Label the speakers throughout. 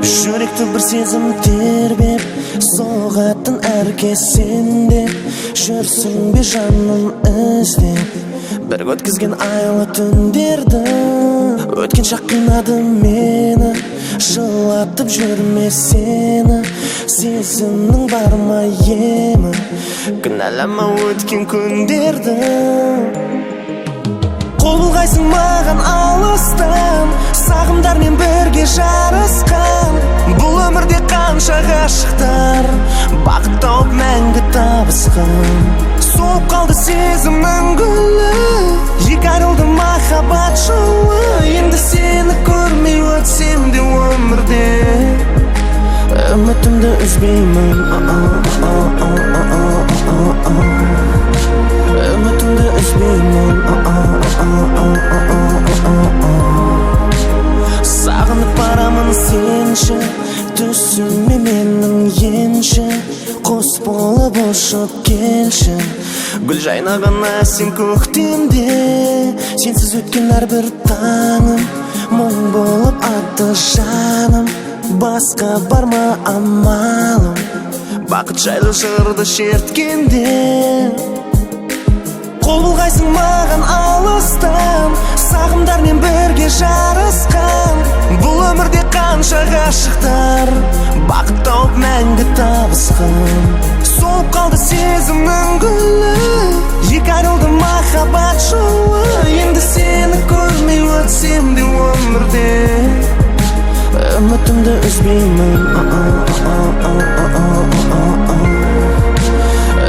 Speaker 1: Жүректі бір сезім тербеп соғатын әр кезеңде. Жүрсің бе жаным іздеп бір өткізген айлы түндерді. Өткен шақ қинады мені, жылатып жүрме сені. Сезімнің бар ма емі, кінәлама өткен күндерді. Қол бұлғайсың маған алыстан, сағымдармен бірге жарысқан. Бұл өмірде қанша ғашықтар бақыт тауып мәңгі табысқан. Соғып қалды сезімнің гүлі, екі айрылды махаббат жолы. Енді сені көрмей өтсем де өмірде үмітімді үзбеймін. Үмітімді үзбеймін. Сағынып барамын сенші, түсіме менің енші. Құс болып ұшып келші, гүл жайнаған әсем көктемде. Сенсіз өткен әрбір таңым мұң болып атты жаным. Басқа бар ма амалым, бақыт жайлы жырды шерткенде. Қол бұлғайсың маған алыстан, сағымдармен бірге жарысқан. Бұл өмірде қанша ғашықтар бақыт тауып мәңгі табысқан. Соғып қалды сезімнің гүлі, екі айрылды махаббат жолы. Енді сені көрмей өтсем де өмірде үмітімді үзбеймін.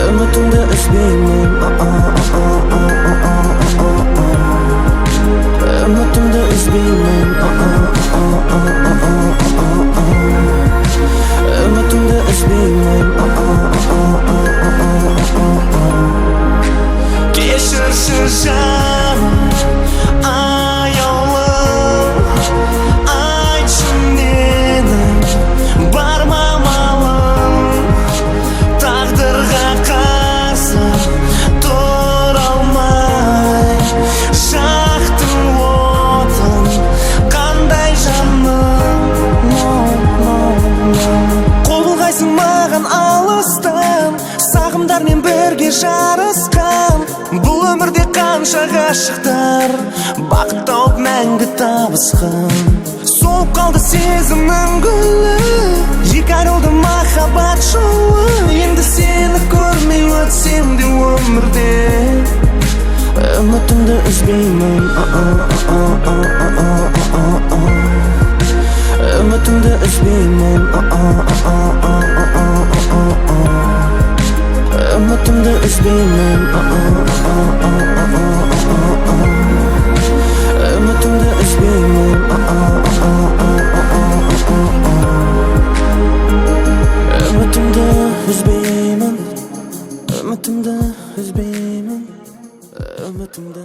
Speaker 1: Үмітімді үзбеймін. Үмітімді үзбеймін. Үмітімді үзбеймін. Кешірші жаным, аяулым, айтшы менің бар ма амалым. Тағдырға қарсы тұра алмай жақтың отын қандай жаным. Қол бұлғайсың маған алыстан, сағымдармен бірге жарысқан. Бұл өмірде қанша ғашықтар бақыт тауып мәңгі табысқан. Соғып қалды сезімнің гүлі, екі айрылды махаббат жолы. Енді сені көрмей өтсем де өмірде үмітімді үзбеймін. Үмітімді үзбеймін. Үмітімді үзбеймін. Үмітімді үзбеймін. Үмітімді үзбеймін. Үмітімді үзбеймін. Үмітімді